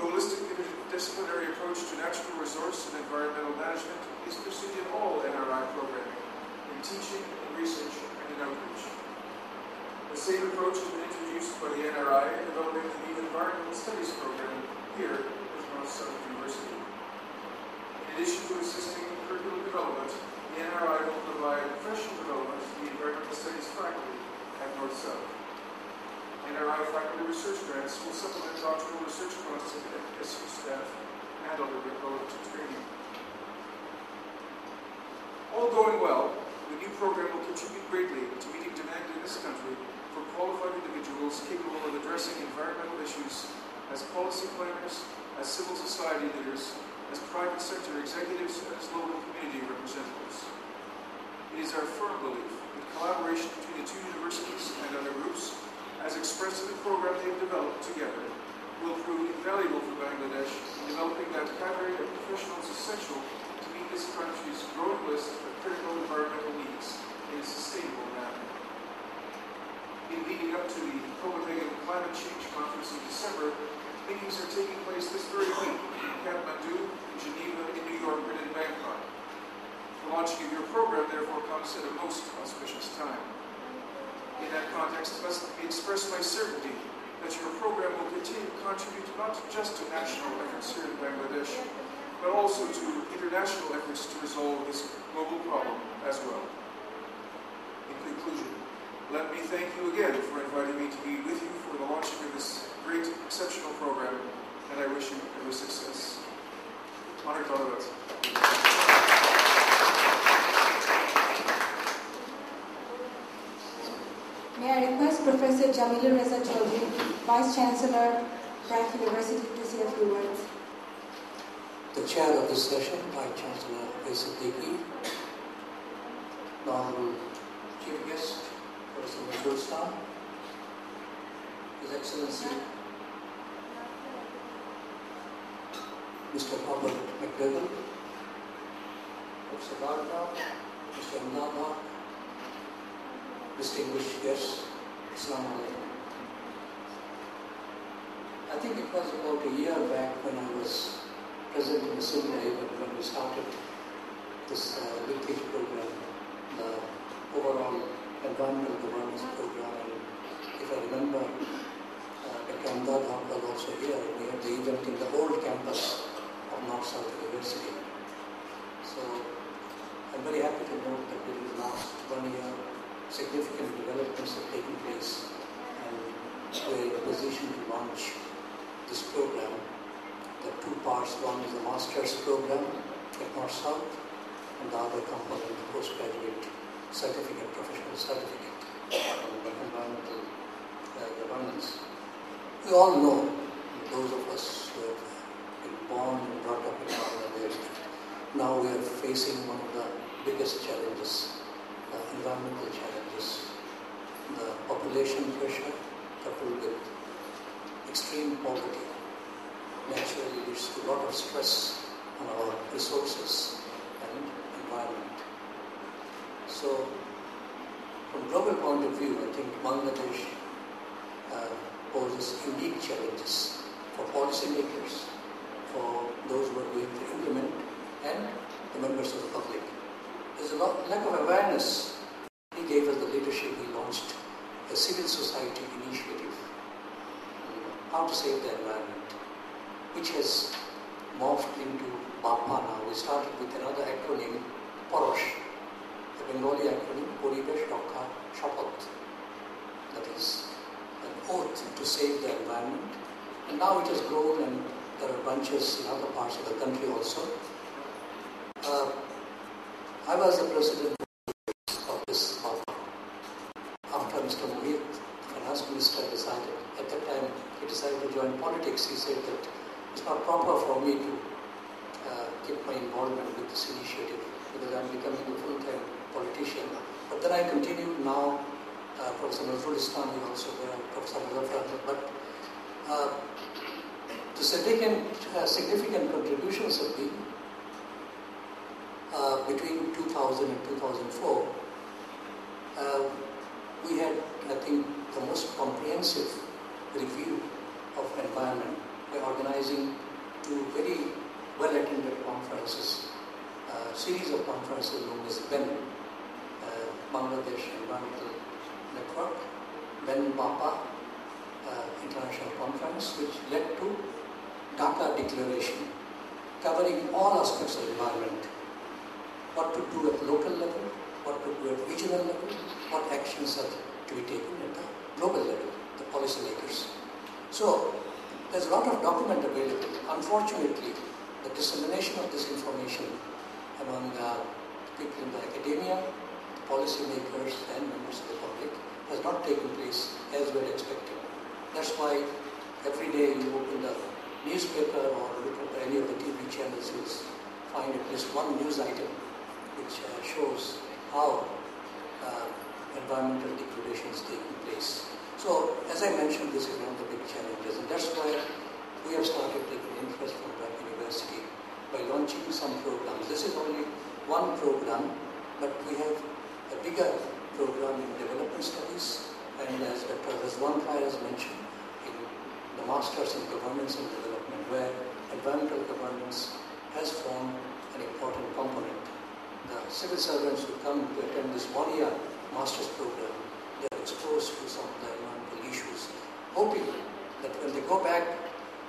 holistic interdisciplinary approach to natural resource and environmental management is pursued in all NRI programming, in teaching, in research, and in outreach. The same approach has been introduced by the NRI in developing the new Environmental Studies program here at North-South University. In addition to assisting in curriculum development, the NRI will provide professional development to the Environmental Studies faculty at North-South. NRI faculty research grants will supplement doctoral research costs of FSU staff and other relevant training. All going well, the new program will contribute greatly to meeting demand in this country for qualified individuals capable of addressing environmental issues as policy planners, as civil society leaders, as private sector executives, and as local community representatives. It is our firm belief that collaboration between the two universities and other groups, as expressed in the program they have developed together, will prove invaluable for Bangladesh in developing that cadre of professionals essential to meet this country's growing list of critical environmental needs in a sustainable manner. In leading up to the Copenhagen Climate Change Conference in December, meetings are taking place this very week in Kathmandu, in Geneva, in New York, and in Bangkok. The launching of your program, therefore, comes at a most auspicious time. In that context, let me express my certainty that your program will continue to contribute not just to national efforts here in Bangladesh, but also to international efforts to resolve this global problem as well. In conclusion, let me thank you again for inviting me to be with you for the launching of this great, exceptional program, and I wish you every success. Honored Dalabat. May I request Professor Jamilur Reza Chaudhry, Vice Chancellor, Brack University, to say a few words. The chair of this session, Vice Chancellor Siddiqui, the Honorable Chief Guest, Professor Mazrul, His Excellency, Mr. Robert McDougall, Professor Gardner, Mr. Amnada, distinguished guests, Assalamu alaikum. I think it was about a year back when I was present in the seminary when we started this linkage program, the overall environmental governance program. And if I remember, Dr. Amdad was also here, and we had the event in the old campus of North-South University. So I'm very happy to note that during the last 1 year, significant developments have taken place, and we're in a position to launch this program. There are two parts. One is the master's program at North-South, and the other component, the postgraduate certificate, professional certificate on environmental governance. We all know, those of us who have been born and brought up in Bangladesh, now we are facing one of the biggest challenges, environmental challenges. The population pressure coupled with extreme poverty naturally leads to a lot of stress on our resources and environment. So, from global point of view, I think Bangladesh poses unique challenges for policymakers, for those who are going to implement, and the members of the public. There's a lack of awareness. He gave us the leadership. He launched a civil society initiative, how to save the environment, which has morphed into BAPA now. We started with another acronym, POROSH, the Bengali acronym, Poribesh Raksha Shapath. That is an oath to save the environment. And now it has grown, and there are bunches in other parts of the country also. I was the president of this BAPA. After Mr. Mohit, the finance minister, decided, at that time he decided to join politics, he said that it's not proper for me to keep my involvement with this initiative because I'm becoming a full-time politician. But then I continued now. Professor Nazrul Islam is also there, Professor Muzaffar, but the significant contributions have been between 2000 and 2004. We had, I think, the most comprehensive review of environment by organizing organizing two very well-attended conferences, a series of conferences known as BEN, Bangladesh Environmental Network, BEN BAPA International Conference, which led to Dhaka Declaration, covering all aspects of environment, what to do at local level, what to do at regional level, what actions are to be taken at the global level, the policymakers. So, there's a lot of document available. Unfortunately, the dissemination of this information among people in the academia, the policymakers and members of the public has not taken place as we had expected. That's why every day you open the newspaper or look at any of the TV channels, you'll find at least one news item which shows how environmental degradation is taking place. So, as I mentioned, this is one of the big challenges, and that's why we have started taking interest from Prague University by launching some programs. This is only one program, but we have a bigger program in development studies, and as Dr. Razwan Khair has mentioned, in the Masters in Governance and Development, where environmental governance has formed an important component. The civil servants who come to attend this one-year master's program, they are exposed to some of the environmental issues, hoping that when they go back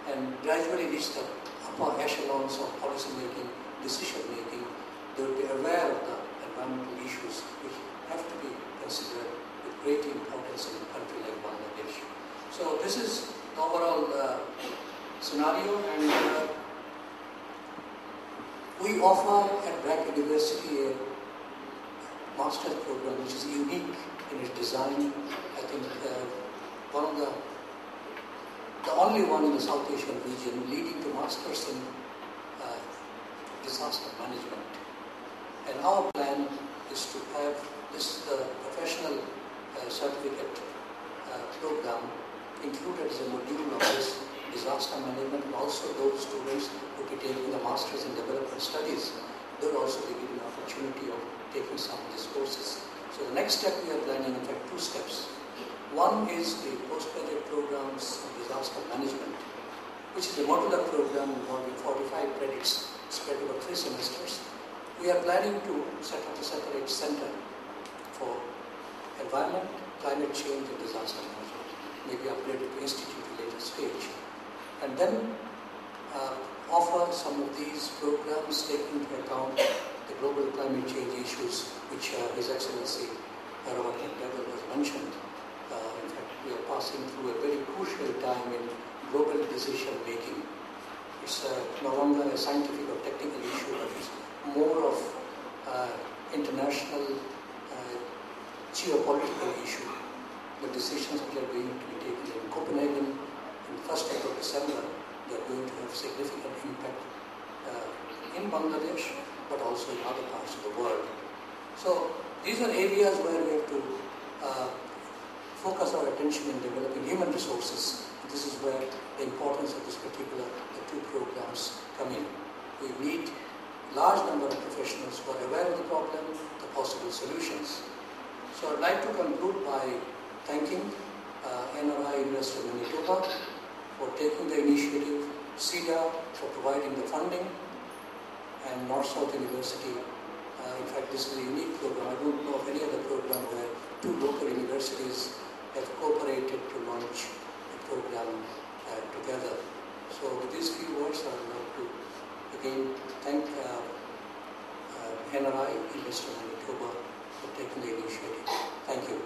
and gradually reach the upper echelons of policy making, decision making, they will be aware of the environmental issues which have to be considered with great importance in a country like Bangladesh. So this is the overall scenario, and we offer at Prague University a master's program which is unique in its design. I think one of the only one in the South Asian region leading to masters in disaster management. And our plan is to have this professional certificate program included as a module of this disaster management, and also those students who will be taking the Masters in Development Studies, they will also be given the opportunity of taking some of these courses. So the next step we are planning, in fact, two steps. One is the postgraduate programs in disaster management, which is a modular program involving 45 credits spread over 3 semesters. We are planning to set up a separate center for environment, climate change and disaster management, maybe upgraded to institute at a later stage. And then offer some of these programs taking into account the global climate change issues, which His Excellency Robert McDowell has mentioned. In fact, we are passing through a very crucial time in global decision making. It's no longer a scientific or technical issue, but it's more of international geopolitical issue. The decisions which are going to be taken in Copenhagen in the first week of December, they are going to have significant impact in Bangladesh, but also in other parts of the world. So these are areas where we have to focus our attention in developing human resources. This is where the importance of the two programs come in. We need large number of professionals who are aware of the problem, the possible solutions. So I'd like to conclude by thanking NRI University of Manitoba for taking the initiative, CEDA for providing the funding, and North-South University. In fact, this is a unique program. I don't know of any other program where 2 local universities have cooperated to launch a program together. So with these few words, I would like to again thank NRI University of Manitoba for taking the initiative. Thank you.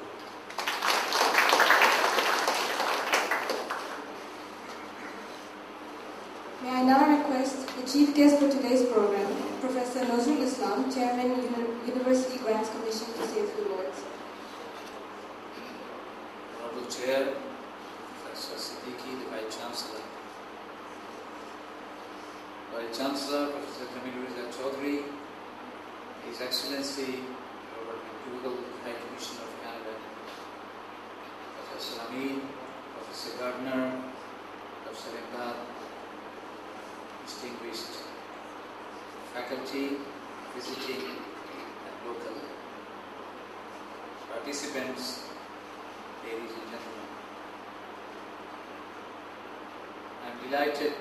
May I now request the chief guest for today's program, Professor Nazrul Islam, Chairman, University Grants Commission, to say a few words. Honorable Chair, Professor Siddiqui, the Vice Chancellor. Vice Chancellor, Professor Jamil Reza Chaudhary, His Excellency, Robert McDougall, High Commissioner of Canada, Professor Amin, Professor Gardner, Professor Imdad, distinguished faculty, visiting and local participants, ladies and gentlemen. I am delighted